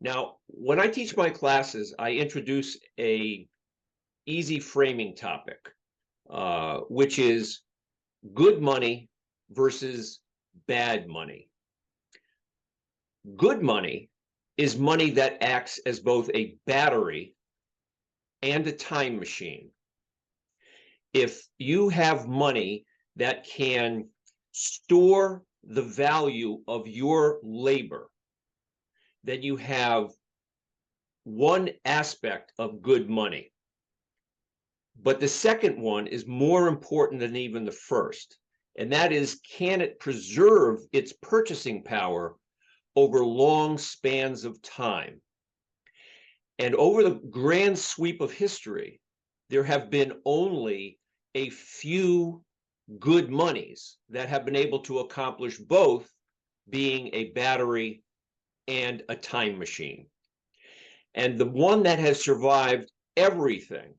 Now, when I teach my classes, I introduce a easy framing topic, which is good money versus bad money. Good money is money that acts as both a battery and a time machine. If you have money that can store the value of your labor, then you have one aspect of good money. But the second one is more important than even the first, and that is, can it preserve its purchasing power over long spans of time? And over the grand sweep of history, there have been only a few good monies that have been able to accomplish both being a battery and a time machine. And the one that has survived everything,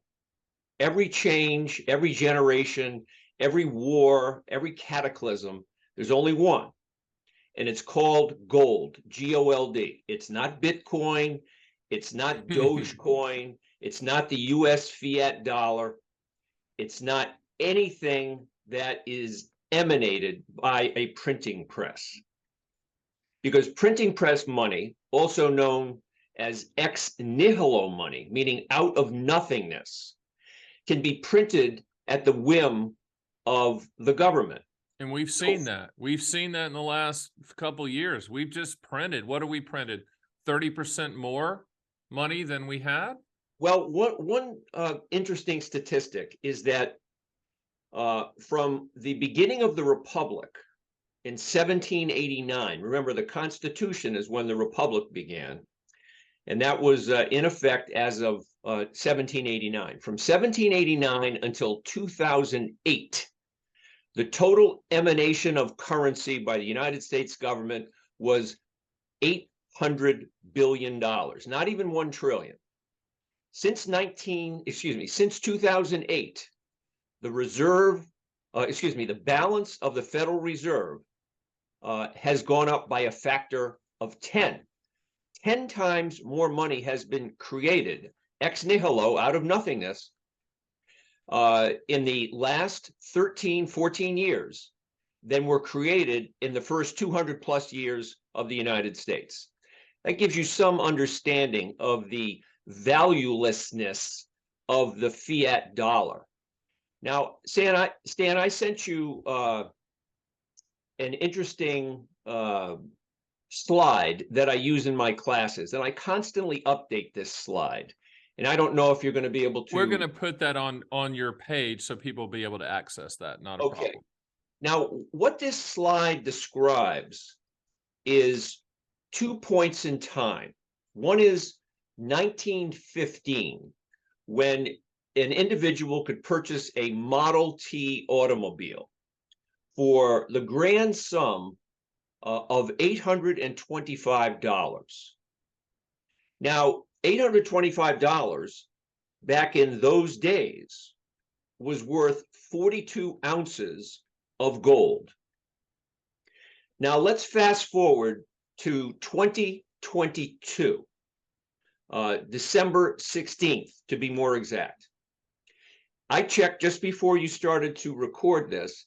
every change, every generation, every war, every cataclysm, there's only one, and it's called gold, G-O-L-D. It's not Bitcoin, it's not Dogecoin, it's not the US fiat dollar, it's not anything that is emanated by a printing press. Because printing press money, also known as ex nihilo money, meaning out of nothingness, can be printed at the whim of the government. And we've seen that. We've seen that in the last couple of years. We've just printed. What have we printed? 30% more money than we had? Well, one interesting statistic is that from the beginning of the Republic in 1789, remember the Constitution is when the Republic began, and that was in effect as of 1789. From 1789 until 2008, the total emanation of currency by the United States government was $800 billion, not even 1 trillion. Since 2008, the balance of the Federal Reserve has gone up by a factor of 10. 10 times more money has been created ex nihilo, out of nothingness, in the last 13, 14 years than were created in the first 200 plus years of the United States. That gives you some understanding of the valuelessness of the fiat dollar. Now, Stan, I sent you an interesting slide that I use in my classes, and I constantly update this slide. And I don't know if you're going to be able to. We're going to put that on your page so people will be able to access that. Not a problem. Now, what this slide describes is 2 points in time. One is 1915, when an individual could purchase a Model T automobile for the grand sum of $825. Now, $825 back in those days was worth 42 ounces of gold. Now, let's fast forward to 2022, December 16th, to be more exact. I checked just before you started to record this,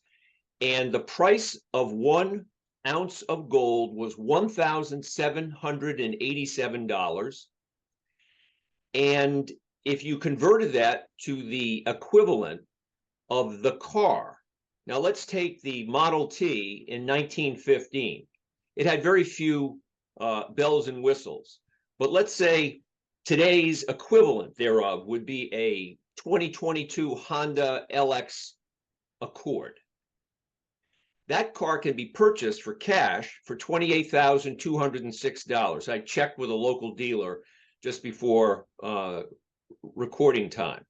and the price of 1 ounce of gold was $1,787. And if you converted that to the equivalent of the car, now let's take the Model T in 1915. It had very few bells and whistles, but let's say today's equivalent thereof would be a 2022 Honda LX Accord. That car can be purchased for cash for $28,206. I checked with a local dealer just before recording time.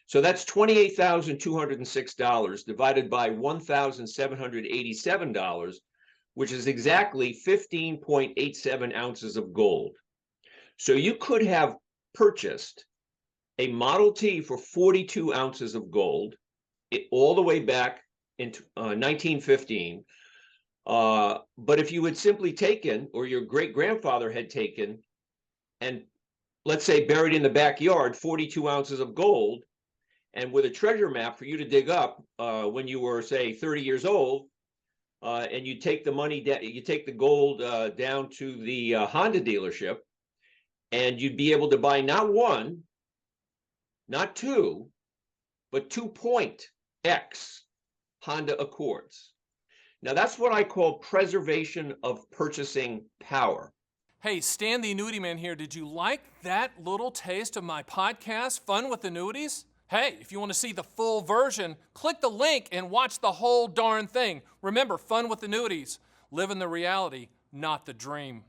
So that's $28,206 divided by $1,787, which is exactly 15.87 ounces of gold. So you could have purchased a Model T for 42 ounces of gold all the way back in 1915. But if you had simply taken, or your great-grandfather had taken, and let's say buried in the backyard, 42 ounces of gold, and with a treasure map for you to dig up when you were, say, 30 years old, and you take the money, you take the gold down to the Honda dealership, and you'd be able to buy not one, not two, but 2.x Honda Accords. Now, that's what I call preservation of purchasing power. Hey, Stan the Annuity Man here. Did you like that little taste of my podcast, Fun with Annuities? Hey, if you want to see the full version, click the link and watch the whole darn thing. Remember, Fun with Annuities. Living the reality, not the dream.